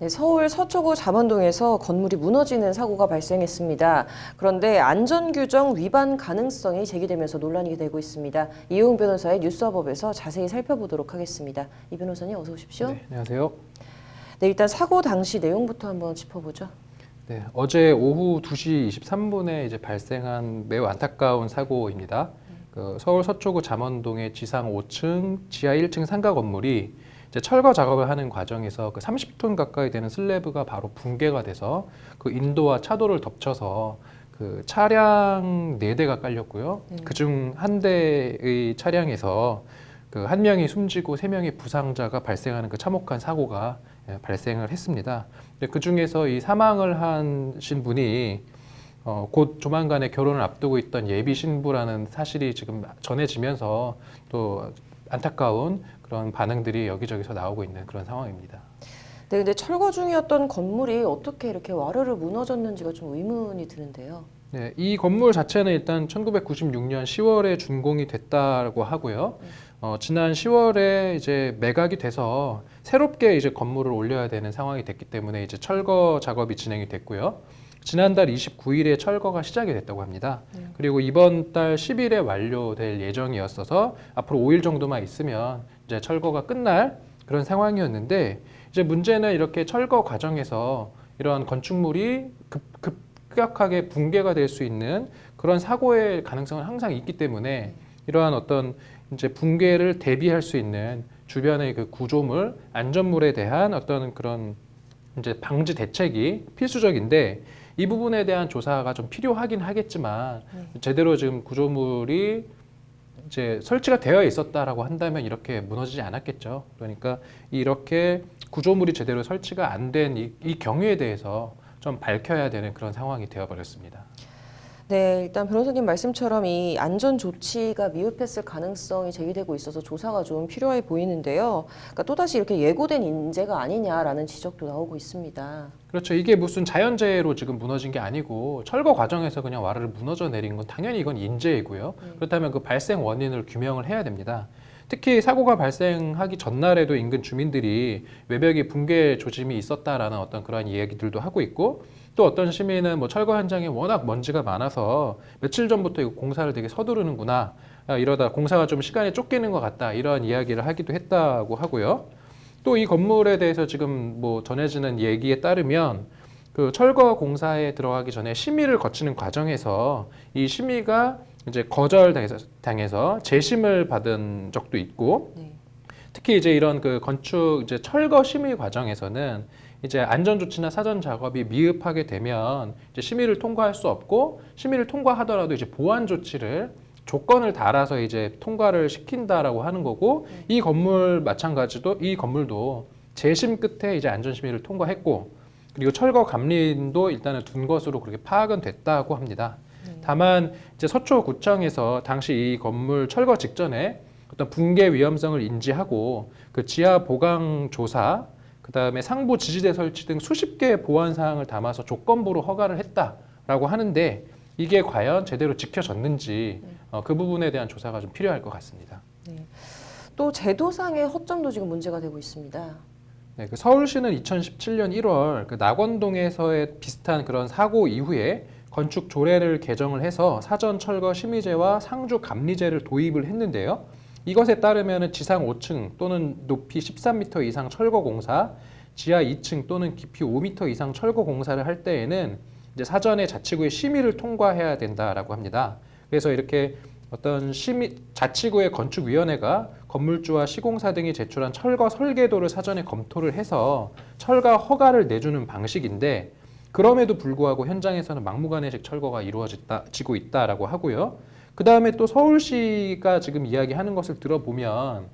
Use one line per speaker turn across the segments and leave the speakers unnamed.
네, 서울 서초구 잠원동에서 건물이 무너지는 사고가 발생했습니다. 그런데 안전규정 위반 가능성이 제기되면서 논란이 되고 있습니다. 이용 변호사의 뉴스업업에서 자세히 살펴보도록 하겠습니다. 이 변호사님 어서 오십시오.
네, 안녕하세요.
네, 일단 사고 당시 내용부터 한번 짚어보죠.
네, 어제 오후 2시 23분에 이제 발생한 매우 안타까운 사고입니다. 서울 서초구 잠원동의 지상 5층, 지하 1층 상가 건물이 이제 철거 작업을 하는 과정에서 그 30톤 가까이 되는 슬래브가 바로 붕괴가 돼서 그 인도와 차도를 덮쳐서 그 차량 4대가 깔렸고요. 그중 한 대의 차량에서 그 한 명이 숨지고 3명의 부상자가 발생하는 그 참혹한 사고가 발생을 했습니다. 그 중에서 이 사망을 하신 분이 곧 조만간에 결혼을 앞두고 있던 예비 신부라는 사실이 지금 전해지면서 또 안타까운 그런 반응들이 여기저기서 나오고 있는 그런 상황입니다.
네, 근데 철거 중이었던 건물이 어떻게 이렇게 와르르 무너졌는지가 좀 의문이 드는데요.
네, 이 건물 자체는 일단 1996년 10월에 준공이 됐다고 하고요. 지난 10월에 이제 매각이 돼서 새롭게 이제 건물을 올려야 되는 상황이 됐기 때문에 이제 철거 작업이 진행이 됐고요. 지난달 29일에 철거가 시작이 됐다고 합니다. 그리고 이번 달 10일에 완료될 예정이었어서 앞으로 5일 정도만 있으면 이제 철거가 끝날 그런 상황이었는데 이제 문제는 이렇게 철거 과정에서 이러한 건축물이 급격하게 붕괴가 될 수 있는 그런 사고의 가능성은 항상 있기 때문에 이러한 어떤 이제 붕괴를 대비할 수 있는 주변의 그 구조물, 안전물에 대한 어떤 그런 이제 방지 대책이 필수적인데 이 부분에 대한 조사가 좀 필요하긴 하겠지만 제대로 지금 구조물이 이제 설치가 되어 있었다라고 한다면 이렇게 무너지지 않았겠죠. 그러니까 이렇게 구조물이 제대로 설치가 안 된 이 경위에 대해서 좀 밝혀야 되는 그런 상황이 되어버렸습니다.
네, 일단 변호사님 말씀처럼 이 안전 조치가 미흡했을 가능성이 제기되고 있어서 조사가 좀 필요해 보이는데요. 그러니까 또다시 이렇게 예고된 인재가 아니냐라는 지적도 나오고 있습니다.
그렇죠. 이게 무슨 자연재해로 지금 무너진 게 아니고 철거 과정에서 그냥 와르르 무너져 내린 건 당연히 이건 인재이고요. 그렇다면 그 발생 원인을 규명을 해야 됩니다. 특히 사고가 발생하기 전날에도 인근 주민들이 외벽에 붕괴 조짐이 있었다라는 어떤 그런 이야기들도 하고 있고 또 어떤 시민은 뭐 철거 현장에 워낙 먼지가 많아서 며칠 전부터 이거 공사를 되게 서두르는구나. 이러다 공사가 좀 시간이 쫓기는 것 같다. 이런 이야기를 하기도 했다고 하고요. 또 이 건물에 대해서 지금 뭐 전해지는 얘기에 따르면 그 철거 공사에 들어가기 전에 심의를 거치는 과정에서 이 심의가 이제 거절당해서 재심을 받은 적도 있고 특히 이제 이런 그 건축 이제 철거 심의 과정에서는 이제 안전 조치나 사전 작업이 미흡하게 되면 이제 심의를 통과할 수 없고 심의를 통과하더라도 이제 보완 조치를 조건을 달아서 이제 통과를 시킨다라고 하는 거고 이 건물 마찬가지도 이 건물도 재심 끝에 이제 안전 심의를 통과했고 그리고 철거 감리인도 일단은 둔 것으로 그렇게 파악은 됐다고 합니다. 다만 이제 서초구청에서 당시 이 건물 철거 직전에 어떤 붕괴 위험성을 인지하고 그 지하 보강 조사 그다음에 상부 지지대 설치 등 수십 개의 보안 사항을 담아서 조건부로 허가를 했다라고 하는데 이게 과연 제대로 지켜졌는지 그 부분에 대한 조사가 좀 필요할 것 같습니다.
네. 또 제도상의 허점도 지금 문제가 되고 있습니다.
네, 그 서울시는 2017년 1월 그 낙원동에서의 비슷한 그런 사고 이후에 건축 조례를 개정을 해서 사전 철거 심의제와 상주 감리제를 도입을 했는데요. 이것에 따르면 지상 5층 또는 높이 13m 이상 철거 공사, 지하 2층 또는 깊이 5m 이상 철거 공사를 할 때에는 이제 사전에 자치구의 심의를 통과해야 된다라고 합니다. 그래서 이렇게 어떤 자치구의 건축위원회가 건물주와 시공사 등이 제출한 철거 설계도를 사전에 검토를 해서 철거 허가를 내주는 방식인데 그럼에도 불구하고 현장에서는 막무가내식 철거가 이루어지고 있다라고 하고요. 그 다음에 또 서울시가 지금 이야기하는 것을 들어보면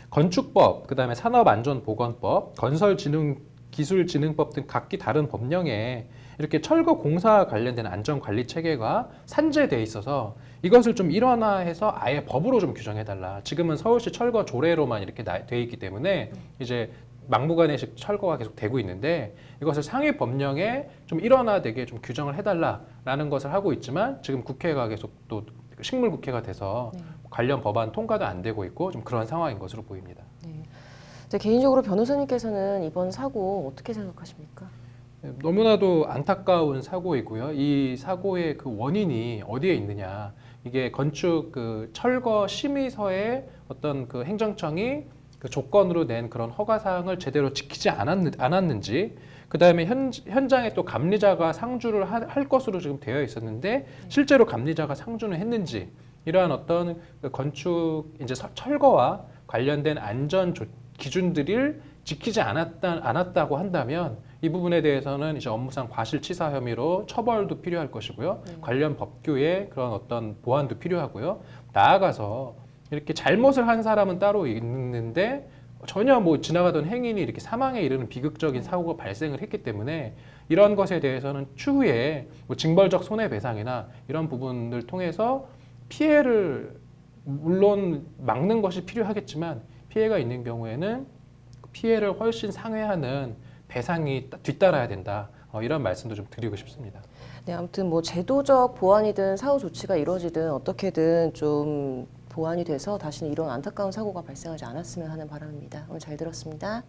건축법, 그 다음에 산업안전보건법, 건설기술진흥법 등 각기 다른 법령에 이렇게 철거 공사 관련된 안전관리 체계가 산재돼 있어서 이것을 좀 일원화해서 아예 법으로 좀 규정해달라. 지금은 서울시 철거 조례로만 이렇게 돼 있기 때문에 이제 막무가내식 철거가 계속 되고 있는데 이것을 상위 법령에 좀 일원화되게 좀 규정을 해달라라는 것을 하고 있지만 지금 국회가 계속 또 식물국회가 돼서 관련 법안 통과도 안 되고 있고 좀 그런 상황인 것으로 보입니다.
네. 네, 개인적으로 변호사님께서는 이번 사고 어떻게 생각하십니까?
너무나도 안타까운 사고이고요. 이 사고의 그 원인이 어디에 있느냐. 이게 건축 그 철거 심의서에 어떤 그 행정청이 그 조건으로 낸 그런 허가사항을 제대로 지키지 않았는지, 그 다음에 현장에 또 감리자가 상주를 할 것으로 지금 되어 있었는데 실제로 감리자가 상주는 했는지, 이러한 어떤 그 건축 이제 철거와 관련된 안전 기준들을 지키지 않았다고 한다면 이 부분에 대해서는 이제 업무상 과실치사 혐의로 처벌도 필요할 것이고요. 관련 법규의 그런 어떤 보완도 필요하고요. 나아가서 이렇게 잘못을 한 사람은 따로 있는데 전혀 뭐 지나가던 행인이 이렇게 사망에 이르는 비극적인 사고가 발생을 했기 때문에 이런 것에 대해서는 추후에 뭐 징벌적 손해배상이나 이런 부분을 통해서 피해를 물론 막는 것이 필요하겠지만 피해가 있는 경우에는 피해를 훨씬 상회하는 배상이 뒤따라야 된다. 이런 말씀도 좀 드리고 싶습니다.
네, 아무튼 뭐 제도적 보완이든 사후 조치가 이루어지든 어떻게든 좀 보완이 돼서 다시는 이런 안타까운 사고가 발생하지 않았으면 하는 바람입니다. 오늘 잘 들었습니다.